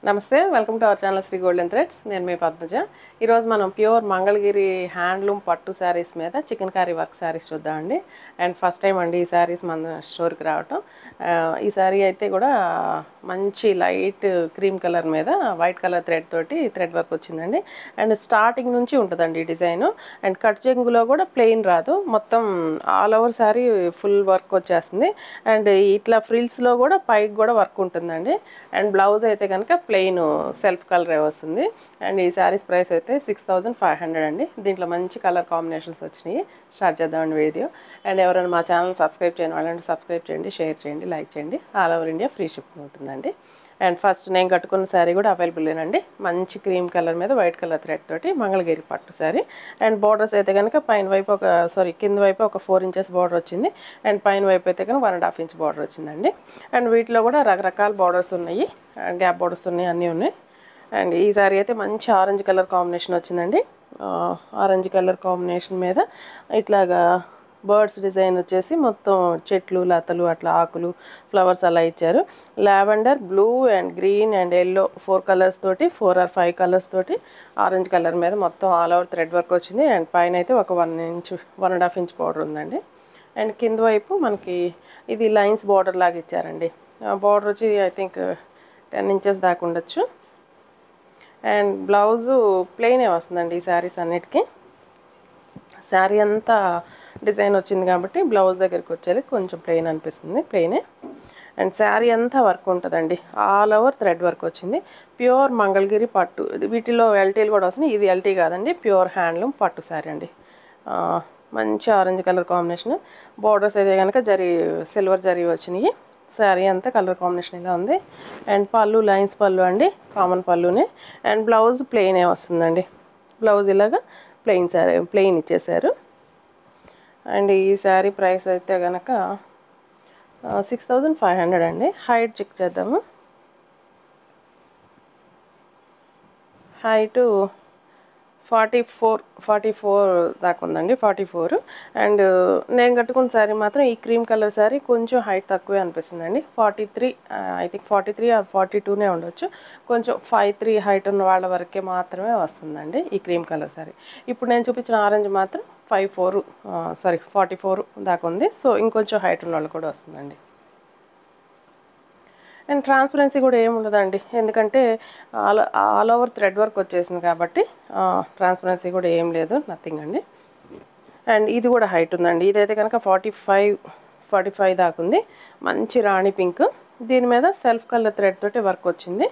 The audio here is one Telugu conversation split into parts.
నమస్తే welcome to our channel Sri golden threads. నేను మీ పద్మజ. ఈరోజు మనం ప్యూర్ మంగళగిరి హ్యాండ్లూమ్ పట్టు శారీస్ మీద చికెన్ కర్రీ వర్క్ శారీస్ చూద్దామండి. అండ్ ఫస్ట్ టైం అండి ఈ శారీస్ మన స్టోర్కి రావటం. ఈ శారీ అయితే కూడా మంచి లైట్ క్రీమ్ కలర్ మీద వైట్ కలర్ థ్రెడ్ తోటి థ్రెడ్ వర్క్ వచ్చిందండి. అండ్ స్టార్టింగ్ నుంచి ఉంటుందండి ఈ డిజైను. అండ్ కట్ చెంగులో కూడా ప్లెయిన్ రాదు, మొత్తం all over sari full work వచ్చేస్తుంది. అండ్ ఇట్లా ఫ్రిల్స్లో కూడా పైకి కూడా వర్క్ ఉంటుందండి. అండ్ బ్లౌజ్ అయితే కనుక ప్లెయిన్ సెల్ఫ్ కలరే వస్తుంది. అండ్ ఈ శారీస్ ప్రైస్ అయితే 6500 అండి. దీంట్లో మంచి కలర్ కాంబినేషన్స్ వచ్చినాయి. స్టార్ట్ చేద్దామండి వీడియో. అండ్ ఎవరైనా మా ఛానల్ సబ్స్క్రైబ్ చేయని వాళ్ళంటే సబ్స్క్రైబ్ చేయండి, షేర్ చేయండి, లైక్ చేయండి. All over India free shipping ఉంటుందండి. అండ్ ఫస్ట్ నేను కట్టుకున్న శారీ కూడా అవైలబుల్లేనండి. మంచి క్రీమ్ కలర్ మీద వైట్ కలర్ థ్రెడ్ తోటి మంగళగిరి పట్టు శారీ. అండ్ బార్డర్స్ అయితే కనుక పైన వైపు కింద వైపు ఒక 4 ఇంచెస్ బార్డర్ వచ్చింది. అండ్ పైన వైపు అయితే కనుక 1.5 ఇంచ్ బార్డర్ వచ్చిందండి. అండ్ వీటిలో కూడా రకరకాల బార్డర్స్ ఉన్నాయి, గ్యాప్ బార్డర్స్ ఉన్నాయి, అన్నీ ఉన్నాయి. అండ్ ఈ శారీ అయితే మంచి ఆరెంజ్ కలర్ కాంబినేషన్ వచ్చిందండి. ఆరెంజ్ కలర్ కాంబినేషన్ మీద ఇట్లాగా బర్డ్స్ డిజైన్ వచ్చేసి మొత్తం చెట్లు, లతలు, అట్లా ఆకులు, ఫ్లవర్స్ అలా ఇచ్చారు. Lavender, blue and green and yellow 4 colours తోటి 4 or 5 కలర్స్ తోటి ఆరెంజ్ కలర్ మీద మొత్తం ఆల్ ఓవర్ థ్రెడ్ వర్క్ వచ్చింది. అండ్ పైన అయితే ఒక 1.5 ఇంచ్ బార్డర్ ఉందండి. అండ్ కింద వైపు మనకి ఇది లైన్స్ బార్డర్ లాగా ఇచ్చారండి. బార్డర్ వచ్చి ఐ థింక్ 10 ఇంచెస్ దాకా ఉండొచ్చు. అండ్ బ్లౌజు ప్లెయినే వస్తుందండి ఈ శారీస్ అన్నిటికీ. శారీ అంతా డిజైన్ వచ్చింది కాబట్టి బ్లౌజ్ దగ్గరికి వచ్చేది కొంచెం ప్లెయిన్ అనిపిస్తుంది, ప్లెయినే. అండ్ శారీ అంతా వర్క్ ఉంటుందండి, ఆల్ ఓవర్ థ్రెడ్ వర్క్ వచ్చింది. ప్యూర్ మంగళగిరి పట్టు. వీటిలో ఎల్టీలు కూడా వస్తున్నాయి. ఇది ఎల్టీ కాదండి, ప్యూర్ హ్యాండ్లూమ్ పట్టు శారీ అండి. మంచి ఆరెంజ్ కలర్ కాంబినేషన్. బార్డర్స్ అయితే కనుక సిల్వర్ జరీ వచ్చినాయి. శారీ అంతా కలర్ కాంబినేషన్ ఇలా ఉంది. అండ్ పళ్ళు లైన్స్ పళ్ళు అండి, కామన్ పళ్ళునే. అండ్ బ్లౌజ్ ప్లెయినే వస్తుందండి. బ్లౌజ్ ఇలాగా ప్లెయిన్ ఇచ్చేసారు. అండ్ ఈ శారీ ప్రైస్ అయితే కనుక 6500 అండి. హైట్ చెక్ చేద్దాము. హైటు 44 దాకా ఉందండి, 44. అండ్ నేను కట్టుకున్న శారీ మాత్రం ఈ క్రీమ్ కలర్ శారీ కొంచెం హైట్ తక్కువే అనిపిస్తుందండి. 43, ఐ థింక్ 43 or 42నే ఉండొచ్చు. కొంచెం 5'3" హైట్ ఉన్న వాళ్ళ వరకే మాత్రమే వస్తుందండి ఈ క్రీమ్ కలర్ శారీ. ఇప్పుడు నేను చూపించిన ఆరెంజ్ మాత్రం 44 దాకా ఉంది. సో ఇంకొంచెం హైట్ ఉన్న వాళ్ళు కూడా వస్తుందండి. అండ్ ట్రాన్స్పరెన్సీ కూడా ఏమి ఉండదండి, ఎందుకంటే ఆల్ ఓవర్ థ్రెడ్ వర్క్ వచ్చేసింది కాబట్టి ట్రాన్స్పరెన్సీ కూడా ఏం లేదు, నథింగ్ అండి. అండ్ ఇది కూడా హైట్ ఉందండి. ఇదైతే కనుక 45 దాకా ఉంది. మంచి రాణి పింక్, దీని మీద సెల్ఫ్ కలర్ థ్రెడ్ తోటి వర్క్ వచ్చింది.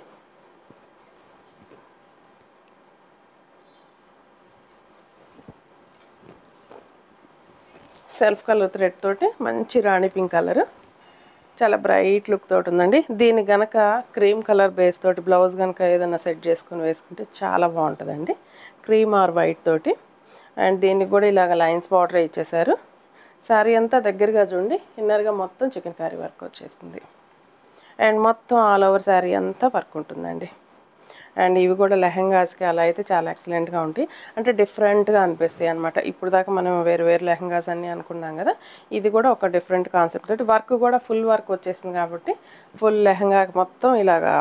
సెల్ఫ్ కలర్ థ్రెడ్ తోటి మంచి రాణి పింక్ కలర్, చాలా బ్రైట్ లుక్ తోటి ఉందండి. దీని గనక క్రీమ్ కలర్ బేస్ తోటి బ్లౌజ్ కనుక ఏదైనా సెట్ చేసుకుని వేసుకుంటే చాలా బాగుంటుందండి, క్రీమ్ ఆర్ వైట్ తోటి. అండ్ దీనికి కూడా ఇలాగ లైన్స్ బార్డర్ ఇచ్చేసారు. శారీ అంతా దగ్గరగా చూడండి, ఇన్నర్గా మొత్తం చికెన్ కర్రీ వర్క్ వచ్చేసింది. అండ్ మొత్తం ఆల్ ఓవర్ శారీ అంతా వర్క్ ఉంటుందండి. అండ్ ఇవి కూడా లెహంగాస్కి అలా అయితే చాలా ఎక్సలెంట్గా ఉంటాయి, అంటే డిఫరెంట్గా అనిపిస్తాయి అనమాట. ఇప్పుడు దాకా మనం వేరు లెహంగాస్ అన్నీ అనుకున్నాం కదా, ఇది కూడా ఒక డిఫరెంట్ కాన్సెప్ట్ తోటి వర్క్ కూడా ఫుల్ వర్క్ వచ్చేసింది కాబట్టి ఫుల్ లెహంగా మొత్తం ఇలాగా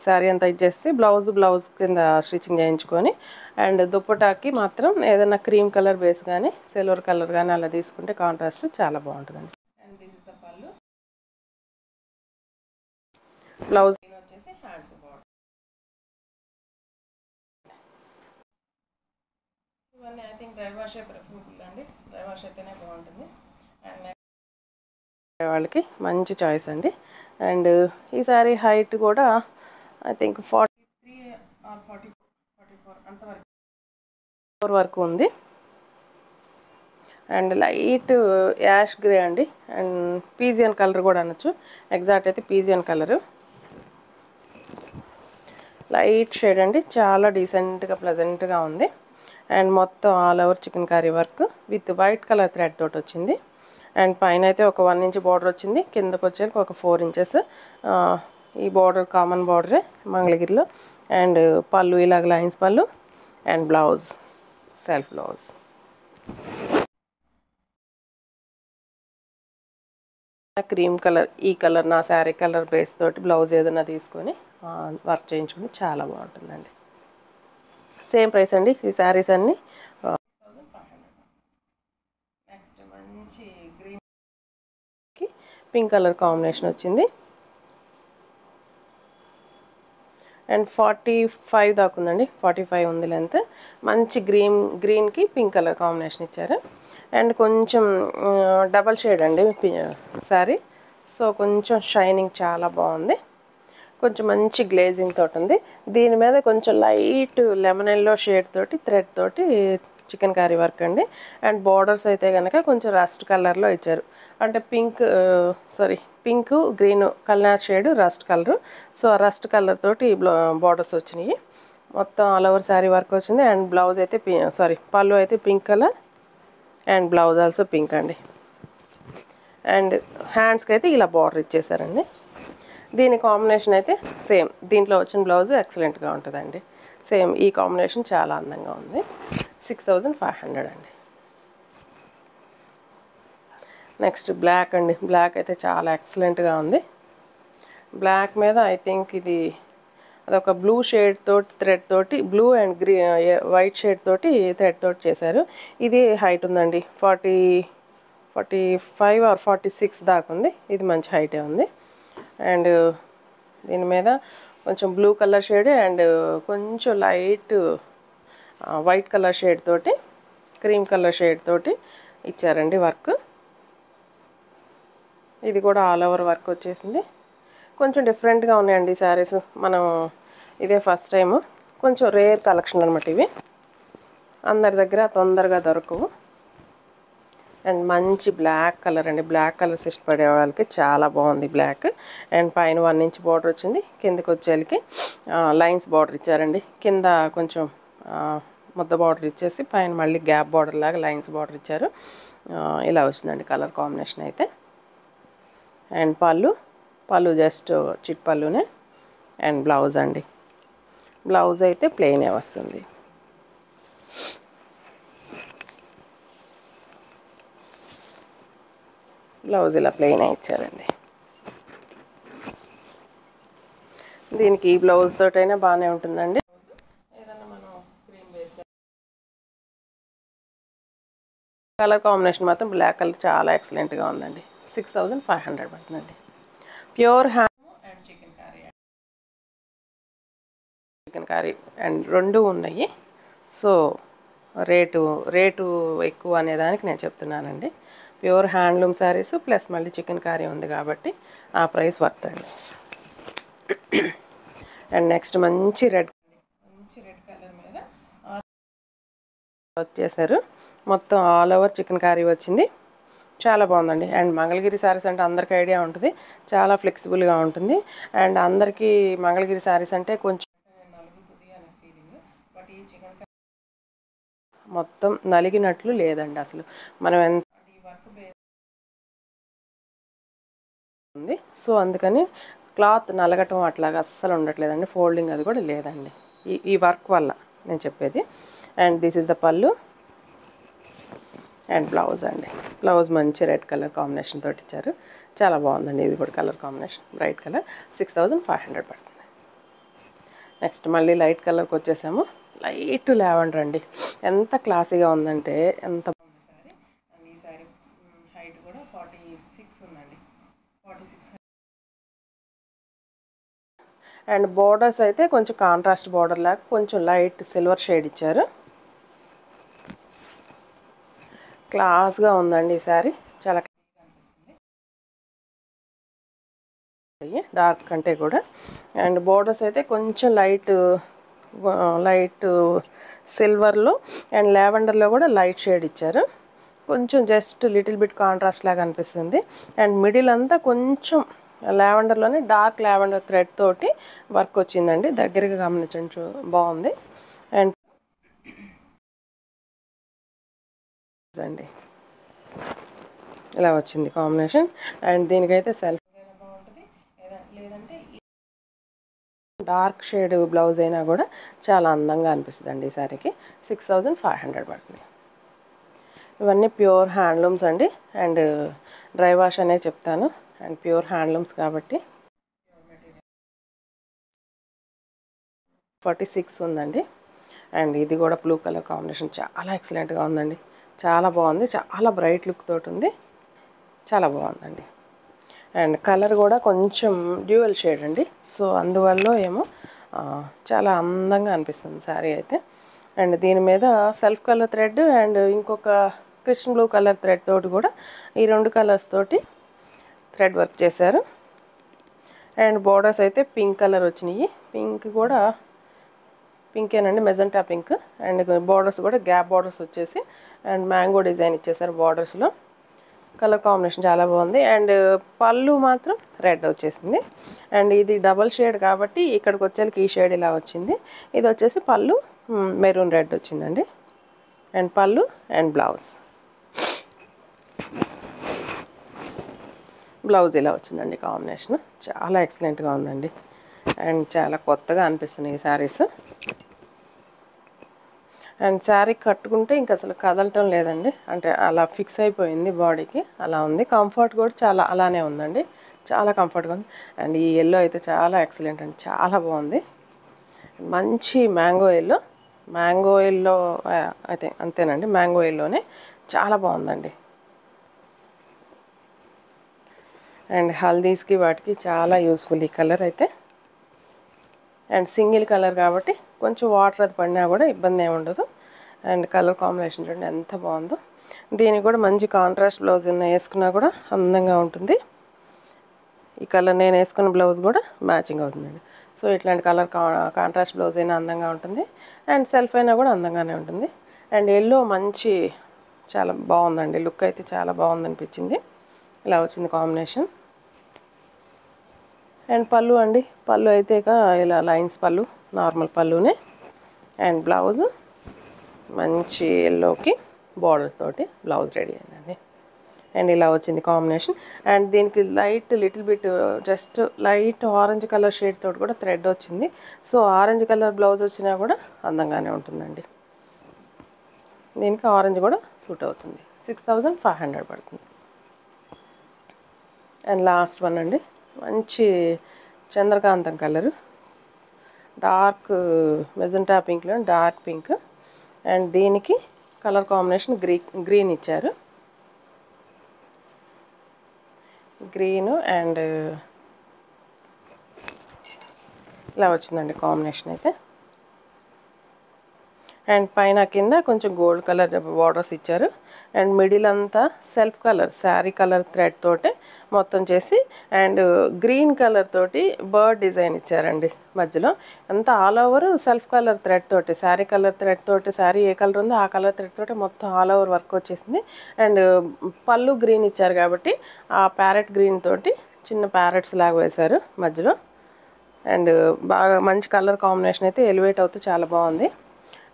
శారీ అంతా ఇచ్చేసి బ్లౌజ్ కింద స్టిచ్చింగ్ చేయించుకొని, అండ్ దుప్పటాకి మాత్రం ఏదైనా క్రీమ్ కలర్ బేస్ కానీ సిల్వర్ కలర్ కానీ అలా తీసుకుంటే కాంట్రాస్ట్ చాలా బాగుంటుందండి. అండ్ దిస్ ఇస్ ద పళ్ళు. బ్లౌజ్ వచ్చేసి హ్యాండ్స్ బార్డర్. ఇవన్నీ ఐ థింక్ డ్రై వాషే ప్రిఫరబుల్ అండి, డ్రై వాష్ అయితేనే బాగుంటుంది. అండ్ వాళ్ళకి మంచి చాయిస్ అండి. అండ్ ఈ సారీ హైట్ కూడా ఐ థింక్ 43 or 44 అంతవరకు వరకు ఉంది. అండ్ లైట్ యాష్ గ్రే అండి, అండ్ పీజియన్ కలర్ కూడా అనొచ్చు, ఎగ్జాక్ట్ అయితే పీజియన్ కలరు. లైట్ షేడ్ అండి, చాలా డీసెంట్గా ప్లెజెంట్గా ఉంది. అండ్ మొత్తం all over chicken curry work with white colour thread తోటి వచ్చింది. అండ్ పైన అయితే ఒక 1 ఇంచ్ బార్డర్ వచ్చింది, కిందకు వచ్చేసి ఒక 4 ఇంచెస్. ఈ బార్డర్ కామన్ బార్డరే మంగళగిరిలో. అండ్ పళ్ళు ఇలాగ లైన్స్ పళ్ళు, and blouse self blouse. Cream colour, ఈ కలర్ నా శారీ కలర్ బేస్ తోటి బ్లౌజ్ ఏదైనా తీసుకొని వర్క్ చేయించుకుని చాలా బాగుంటుందండి. సేమ్ ప్రైస్ అండి ఈ శారీస్ అన్నీ. నెక్స్ట్ మంచి గ్రీన్కి పింక్ కలర్ కాంబినేషన్ వచ్చింది. అండ్ 45 దాకా ఉందండి, 45 ఉంది లెంత్. మంచి గ్రీన్కి పింక్ కలర్ కాంబినేషన్ ఇచ్చారు. అండ్ కొంచెం డబల్ షేడ్ అండి శారీ. సో కొంచెం షైనింగ్ చాలా బాగుంది. కొంచెం మంచి గ్లేజింగ్ తోటి ఉంది. దీని మీద కొంచెం లైట్ లెమన్ ఎల్లో షేడ్ తోటి థ్రెడ్ తోటి చికెన్ కర్రీ వర్క్ అండి. అండ్ బార్డర్స్ అయితే కనుక కొంచెం రస్ట్ కలర్లో ఇచ్చారు. అంటే pink green colour shade rust colour. So ఆ రస్ట్ కలర్ తోటి బార్డర్స్ వచ్చినాయి. మొత్తం ఆల్ ఓవర్ శారీ వర్క్ వచ్చింది. అండ్ బ్లౌజ్ అయితే పళ్ళు అయితే pink colour and blouse also pink అండి. అండ్ హ్యాండ్స్కి అయితే ఇలా బార్డర్ ఇచ్చేసారండి. దీని కాంబినేషన్ అయితే సేమ్, దీంట్లో వచ్చిన బ్లౌజ్ ఎక్సలెంట్గా ఉంటుందండి. సేమ్ ఈ కాంబినేషన్ చాలా అందంగా ఉంది. 6500 అండి. నెక్స్ట్ బ్లాక్ అండి. బ్లాక్ అయితే చాలా ఎక్సలెంట్గా ఉంది. బ్లాక్ మీద ఐ థింక్ ఇది అదొక బ్లూ షేడ్ తోటి థ్రెడ్ తోటి బ్లూ అండ్ వైట్ షేడ్ తోటి థ్రెడ్ తోటి చేశారు. ఇది హైట్ ఉందండి, 45 ఆర్ 46 దాకా ఉంది. ఇది మంచి హైటే ఉంది. అండ్ దీని మీద కొంచెం బ్లూ కలర్ షేడ్ అండ్ కొంచెం లైట్ వైట్ కలర్ షేడ్ తోటి క్రీమ్ కలర్ షేడ్ తోటి ఇచ్చారండి వర్క్. ఇది కూడా ఆల్ ఓవర్ వర్క్ వచ్చేసింది. కొంచెం డిఫరెంట్గా ఉన్నాయండి ఈ శారీస్. మనం ఇదే ఫస్ట్ టైము, కొంచెం రేర్ కలెక్షన్ అనమాట ఇవి. అందరి దగ్గర తొందరగా దొరకవు. అండ్ మంచి బ్లాక్ కలర్ అండి. బ్లాక్ కలర్స్ ఇష్టపడే వాళ్ళకి చాలా బాగుంది బ్లాక్. అండ్ పైన 1 ఇంచ్ బార్డర్ వచ్చింది. కిందకి వచ్చేళ్ళకి లైన్స్ బార్డర్ ఇచ్చారండి. కింద కొంచెం ముద్ద బార్డర్ ఇచ్చేసి పైన మళ్ళీ గ్యాప్ బార్డర్ లాగా లైన్స్ బార్డర్ ఇచ్చారు. ఇలా వచ్చిందండి కలర్ కాంబినేషన్ అయితే. అండ్ పళ్ళు జస్ట్ చిట్ పళ్ళునే. అండ్ బ్లౌజ్ అండి, బ్లౌజ్ అయితే ప్లెయినే వస్తుంది. బ్లౌజ్ ఇలా ప్లెయిన్ ఇచ్చారండి. దీనికి ఈ బ్లౌజ్ తోటైనా బాగానే ఉంటుందండి. ఏదన్నా మనం క్రీమ్ బేస్ కలర్ కాంబినేషన్ మాత్రం బ్లాక్ కలర్ చాలా ఎక్సలెంట్గా ఉందండి. 6500 పడుతుందండి. Pure hand and chicken curry and రెండు ఉన్నాయి. సో రేటు ఎక్కువ అనేదానికి నేను చెప్తున్నానండి. ప్యూర్ హ్యాండ్లూమ్ శారీస్ ప్లస్ మళ్ళీ చికెన్ కర్రీ ఉంది కాబట్టి ఆ ప్రైస్ వర్తండి. అండ్ నెక్స్ట్ మంచి రెడ్ కలర్ మీద వచ్చేసారు. మొత్తం ఆల్ ఓవర్ చికెన్ కర్రీ వచ్చింది. చాలా బాగుందండి. అండ్ మంగళగిరి శారీస్ అంటే అందరికీ ఐడియా ఉంటుంది, చాలా ఫ్లెక్సిబుల్గా ఉంటుంది. అండ్ అందరికీ మంగళగిరి శారీస్ అంటే కొంచెం నలుగుతుంది అనే ఫీలింగ్. బట్ ఈ చికెన్ కర్రీ మొత్తం నలిగినట్లు లేదండి అసలు. మనం ఎంత వర్క్ బేస్ ఉంది. సో అందుకని క్లాత్ నలగటం అట్లాగా అస్సలు ఉండట్లేదండి. ఫోల్డింగ్ అది కూడా లేదండి ఈ వర్క్ వల్ల నేను చెప్పేది. అండ్ దిస్ ఇస్ ద పళ్ళు అండ్ బ్లౌజ్ అండి. బ్లౌజ్ మంచి రెడ్ కలర్ కాంబినేషన్ తోటి ఇచ్చారు. చాలా బాగుందండి. ఇది కూడా కలర్ కాంబినేషన్ బ్రైట్ కలర్. 6500 పడుతుంది. నెక్స్ట్ మళ్ళీ లైట్ కలర్కి వచ్చేసాము. లైట్ లావెండర్ అండి. ఎంత క్లాసీగా ఉందంటే ఎంత బాగుంది శారీ. అండ్ ఈ శారీ హైట్ కూడా 46 ఉందండి. 46. అండ్ బోర్డర్స్ అయితే కొంచెం కాంట్రాస్ట్ బోర్డర్ లాగా కొంచెం లైట్ సిల్వర్ షేడ్ ఇచ్చారు. క్లాస్గా ఉందండి ఈ శారీ. చాలా అనిపిస్తుంది డార్క్ కంటే కూడా. అండ్ బోర్డర్స్ అయితే కొంచెం లైట్ సిల్వర్లో అండ్ లావెండర్లో కూడా లైట్ షేడ్ ఇచ్చారు. కొంచెం జస్ట్ లిటిల్ బిట్ కాంట్రాస్ట్ లాగా అనిపిస్తుంది. అండ్ మిడిల్ అంతా కొంచెం లావెండర్లోనే డార్క్ లావెండర్ థ్రెడ్ తోటి వర్క్ వచ్చిందండి. దగ్గరగా గమనించండి, బాగుంది. అండ్ అండి ఇలా వచ్చింది కాంబినేషన్. అండ్ దీనికైతే సెల్ఫ్ అయినా బాగుంటుంది, లేదంటే డార్క్ షేడ్ బ్లౌజ్ అయినా కూడా చాలా అందంగా అనిపిస్తుంది అండి. ఈ శారీకి 6500 పడుతుంది. ఇవన్నీ ప్యూర్ హ్యాండ్లూమ్స్ అండి. అండ్ డ్రై వాష్ అనే చెప్తాను. అండ్ ప్యూర్ హ్యాండ్లూమ్స్ కాబట్టి 46 ఉందండి. అండ్ ఇది కూడా బ్లూ కలర్ కాంబినేషన్ చాలా ఎక్సలెంట్గా ఉందండి. చాలా బాగుంది, చాలా బ్రైట్ లుక్ తోటి ఉంది, చాలా బాగుందండి. అండ్ కలర్ కూడా కొంచెం డ్యూయల్ షేడ్ అండి, సో అందువల్ల ఏమో చాలా అందంగా అనిపిస్తుంది శారీ అయితే. అండ్ దీని మీద సెల్ఫ్ కలర్ థ్రెడ్ అండ్ ఇంకొక కృష్ణ బ్లూ కలర్ థ్రెడ్ తోటి కూడా ఈ 2 కలర్స్ తోటి థ్రెడ్ వర్క్ చేశారు. అండ్ బోర్డర్స్ అయితే పింక్ కలర్ వచ్చినాయి, పింక్ కూడా పింకేనండి, మెజెంటా పింక్. అండ్ బోర్డర్స్ కూడా గ్యాప్ బోర్డర్స్ వచ్చేసి అండ్ మ్యాంగో డిజైన్ ఇచ్చేసారు బోర్డర్స్లో. కలర్ కాంబినేషన్ చాలా బాగుంది. అండ్ పళ్ళు మాత్రం రెడ్ వచ్చేసింది. అండ్ ఇది డబల్ షేడ్ కాబట్టి ఇక్కడికి వచ్చేసరికి ఈ షేడ్ ఇలా వచ్చింది. ఇది వచ్చేసి పళ్ళు మెరూన్ రెడ్ వచ్చిందండి. అండ్ పళ్ళు అండ్ బ్లౌజ్ ఇలా వచ్చిందండి. కాంబినేషన్ చాలా ఎక్సలెంట్గా ఉందండి. అండ్ చాలా కొత్తగా అనిపిస్తున్నాయి ఈ శారీస్. అండ్ శారీ కట్టుకుంటే ఇంక అసలు కదలటం లేదండి, అంటే అలా ఫిక్స్ అయిపోయింది బాడీకి, అలా ఉంది. కంఫర్ట్ కూడా చాలా అలానే ఉందండి, చాలా కంఫర్ట్గా ఉంది. అండ్ ఈ ఎల్లో అయితే చాలా ఎక్సలెంట్ అండి, చాలా బాగుంది. మంచి మ్యాంగో ఎల్లో అయితే అంతేనండి, మ్యాంగో ఎల్లోనే చాలా బాగుందండి. అండ్ హల్దీస్కి వాటికి చాలా యూస్ఫుల్ ఈ కలర్ అయితే. అండ్ సింగిల్ కలర్ కాబట్టి కొంచెం వాటర్ అది పడినా కూడా ఇబ్బంది ఏమి ఉండదు. అండ్ కలర్ కాంబినేషన్ చూడండి ఎంత బాగుందో. దీనికి కూడా మంచి కాంట్రాస్ట్ బ్లౌజ్ వేసుకున్నా కూడా అందంగా ఉంటుంది. ఈ కలర్ నేను వేసుకున్న బ్లౌజ్ కూడా మ్యాచింగ్ అవుతుందండి. సో ఇట్లాంటి కలర్ కాంట్రాస్ట్ బ్లౌజ్ అయినా అందంగా ఉంటుంది, అండ్ సెల్ఫ్ అయినా కూడా అందంగానే ఉంటుంది. అండ్ ఎల్లో మంచి చాలా బాగుందండి, లుక్ అయితే చాలా బాగుంది అనిపించింది. ఇలా వచ్చింది కాంబినేషన్. అండ్ పళ్ళు అండి, పళ్ళు అయితే ఇలా లైన్స్ పళ్ళు, నార్మల్ పళ్ళునే. అండ్ బ్లౌజ్ మంచి ఎల్లోకి బార్డర్స్ తోటి బ్లౌజ్ రెడీ అయిందండి. అండ్ ఇలా వచ్చింది కాంబినేషన్. అండ్ దీనికి little bit just light orange colour shade తోటి కూడా థ్రెడ్ వచ్చింది. సో ఆరెంజ్ కలర్ బ్లౌజ్ వచ్చినా కూడా అందంగానే ఉంటుందండి. దీనికి ఆరెంజ్ కూడా సూట్ అవుతుంది. 6500 పడుతుంది. అండ్ లాస్ట్ వన్ అండి, మంచి చంద్రకాంతం కలరు, డార్క్ మెజెంటా పింక్లో డార్క్ పింక్. అండ్ దీనికి కలర్ కాంబినేషన్ గ్రీన్ ఇచ్చారు, గ్రీను. అండ్ ఇలా వచ్చిందండి కాంబినేషన్ అయితే. అండ్ పైన కింద కొంచెం గోల్డ్ కలర్ బార్డర్స్ ఇచ్చారు. అండ్ మిడిల్ అంతా self colour sari colour thread తోటి మొత్తం చేసి అండ్ గ్రీన్ కలర్ తోటి బర్డ్ డిజైన్ ఇచ్చారండి మధ్యలో. అంతా all over self colour thread తోటి, శారీ కలర్ థ్రెడ్ తోటి, శారీ ఏ కలర్ ఉందో ఆ కలర్ థ్రెడ్ తోటి మొత్తం ఆల్ ఓవర్ వర్క్ వచ్చేసింది. అండ్ పళ్ళు గ్రీన్ ఇచ్చారు కాబట్టి ఆ ప్యారెట్ గ్రీన్ తోటి చిన్న ప్యారెట్స్ లాగా వేశారు మధ్యలో. అండ్ బాగా మంచి కలర్ కాంబినేషన్ అయితే ఎలివేట్ అవుతూ చాలా బాగుంది.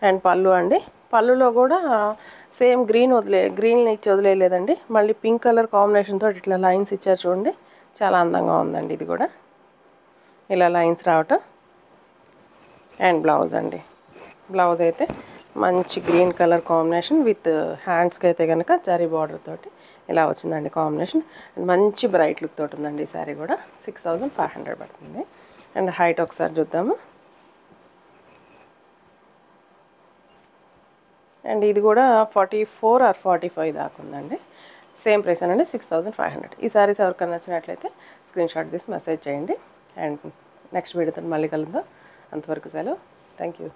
అండ్ పళ్ళు అండి, పళ్ళులో కూడా సేమ్ గ్రీన్ ఇచ్చి వదిలేయలేదండి, మళ్ళీ పింక్ కలర్ కాంబినేషన్తో ఇట్లా లైన్స్ ఇచ్చారు చూడండి, చాలా అందంగా ఉందండి. ఇది కూడా ఇలా లైన్స్ రావటం. అండ్ బ్లౌజ్ అండి, బ్లౌజ్ అయితే మంచి గ్రీన్ కలర్ కాంబినేషన్ విత్ హ్యాండ్స్కి అయితే కనుక జరీ బార్డర్ తోటి ఇలా వచ్చిందండి కాంబినేషన్. అండ్ మంచి బ్రైట్ లుక్ తోటి ఉందండి ఈ శారీ కూడా. 6500 పడుతుంది. అండ్ హైట్ ఒకసారి చూద్దాము. అండ్ ఇది కూడా 44 or 45 దాకా ఉందండి. సేమ్ ప్రైస్ అనండి, 6500. ఈ సారీస్ ఎవరికైనా నచ్చినట్లయితే స్క్రీన్ షాట్ తీసి మెసేజ్ చేయండి. అండ్ నెక్స్ట్ వీడియోతో మళ్ళీ కలుద్దాం. అంతవరకు సెలవు. Thank you.